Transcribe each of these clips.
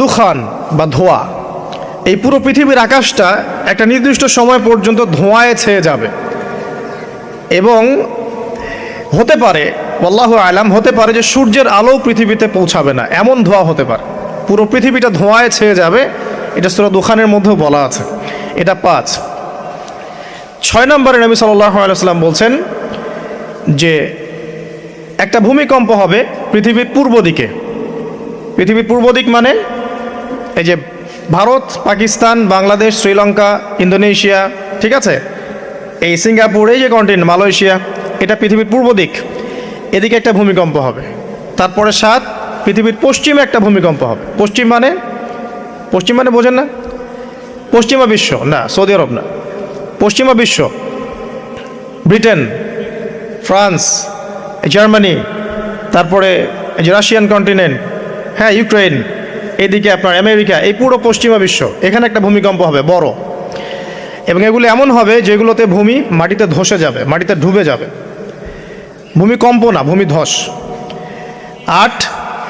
দুখান বা ধোঁয়া, এই পুরো পৃথিবীর আকাশটা একটা নির্দিষ্ট সময় পর্যন্ত ধোঁয়ায় ছেয়ে যাবে এবং হতে পারে, আল্লাহু আলাম, হতে পারে যে সূর্যের আলো পৃথিবীতে পৌঁছাবে না, এমন ধোঁয়া হতে পারে। পুরো পৃথিবীটা ধোঁয়ায় ছেয়ে যাবে, এটা সূরা দুখানের মধ্যেও বলা আছে। এটা 5। 6 নম্বরে নবী সাল্লাল্লাহু আলাইহি ওয়াসাল্লাম বলছেন যে একটা ভূমিকম্প হবে পৃথিবীর পূর্ব দিকে। পৃথিবীর পূর্ব দিক মানে এই যে ভারত, পাকিস্তান, বাংলাদেশ, শ্রীলঙ্কা, ইন্দোনেশিয়া, ঠিক আছে, এই সিঙ্গাপুর, এই যে কন্টিনেন্ট, মালয়েশিয়া, এটা পৃথিবীর পূর্ব দিক। এদিকে একটা ভূমিকম্প হবে। তারপরে 7, পৃথিবীর পশ্চিমে একটা ভূমিকম্প হবে। পশ্চিম মানে বোঝেন না? পশ্চিমা বিশ্ব না, সৌদি আরব না, পশ্চিমা বিশ্ব, ব্রিটেন, ফ্রান্স, জার্মানি, তারপরে এই যে রাশিয়ান কন্টিনেন্ট, হ্যাঁ, ইউক্রেন, এদিকে আপনার আমেরিকা, এই পুরো পশ্চিমা বিশ্ব, এখানে একটা ভূমিকম্প হবে বড়। এবং এগুলো এমন হবে যেগুলোতে ভূমি মাটিতে ধসে যাবে, মাটিতে ডুবে যাবে। ভূমিকম্প না, ভূমিধস। 8,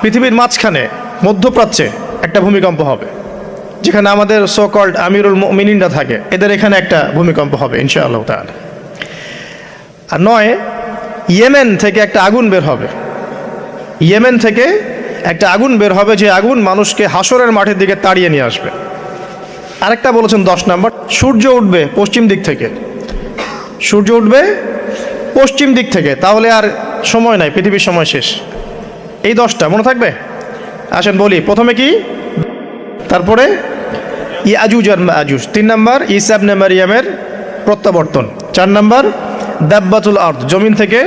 পৃথিবীর মাঝখানে মধ্যপ্রাচ্যে একটা ভূমিকম্প হবে, যেখানে আমাদের সো কল্ড আমিরুল মুমিনিনরা থাকে, এদের এখানে একটা ভূমিকম্প হবে ইনশাআল্লাহ তাআলা। আর 9, ইয়েমেন থেকে একটা আগুন বের হবে। ইয়েমেন থেকে একটা আগুন বের হবে, যে আগুন মানুষকে হাসরের মাঠের দিকে তাড়িয়ে নিয়ে আসবে। আরেকটা বলেছেন 10 নম্বর, সূর্য উঠবে পশ্চিম দিক থেকে। সূর্য উঠবে পশ্চিম দিক থেকে, তাহলে আর সময় নাই, পৃথিবীর সময় শেষ। এই 10টা মনে থাকবে? আসেন বলি। প্রথমে কি? তারপরে ইয়াজুজ আর মাজুজ। 3 নম্বর ঈসা ইবনে মারইয়ামের প্রত্যাবর্তন। 4 নম্বর দাব্বাতুল আরদ, জমিন থেকে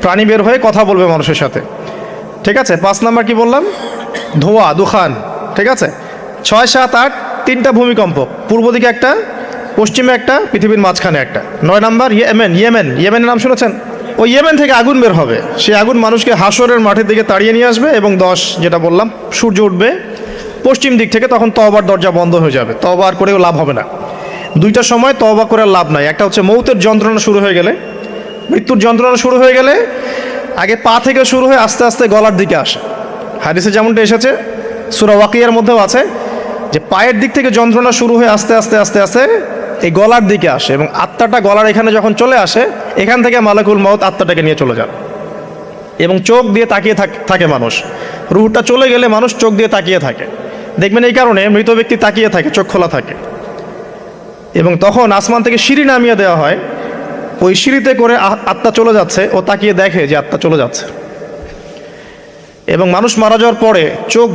প্রাণী বের হয়ে কথা বলবে মানুষের সাথে, ঠিক আছে। 5 নম্বর কি বললাম? ধোঁয়া, দুখান, ঠিক আছে। 6, 7, 8, 3টা ভূমিকম্প, পূর্ব দিকে একটা, পশ্চিমে একটা, পৃথিবীর মাঝখানে একটা। 9 নম্বর ইয়েমেনের নাম শুনেছেন? ওই ইয়েমেন থেকে আগুন বের হবে, সেই আগুন মানুষকে হাসরের মাঠের দিকে তাড়িয়ে নিয়ে আসবে। এবং 10, যেটা বললাম, সূর্য উঠবে পশ্চিম দিক থেকে, তখন তওবার দরজা বন্ধ হয়ে যাবে, তওবা করেও লাভ হবে না। 2টা সময় তওবা করে লাভ নাই। একটা হচ্ছে মৌতের যন্ত্রণা শুরু হয়ে গেলে, মৃত্যুর যন্ত্রণা শুরু হয়ে গেলে, আগে পা থেকে শুরু হয়ে আস্তে আস্তে গলার দিকে আসে। হাদিসে যেমনটা এসেছে, সূরা ওয়াকিয়ার মধ্যেও আছে, যে পায়ের দিক থেকে যন্ত্রণা শুরু হয়ে আস্তে আস্তে আস্তে আস্তে এই গলার দিকে আসে, এবং আত্মাটা গলার এখানে যখন চলে আসে, এখান থেকে মালাকুল মউত আত্মাটাকে নিয়ে চলে যান। এবং চোখ দিয়ে তাকিয়ে থাকে মানুষ। রুহটা চলে গেলে মানুষ চোখ দিয়ে তাকিয়ে থাকে, দেখবেন এই কারণে মৃত ব্যক্তি তাকিয়ে থাকে, চোখ খোলা থাকে। এবং তখন আসমান থেকে সিঁড়ি নামিয়ে দেওয়া হয়, ওই সিঁড়িতে করে আত্মা চলে যাচ্ছে, ও তাকিয়ে দেখে যে আত্মা চলে যাচ্ছে। এবং মানুষ মারা যাওয়ার পরে চোখ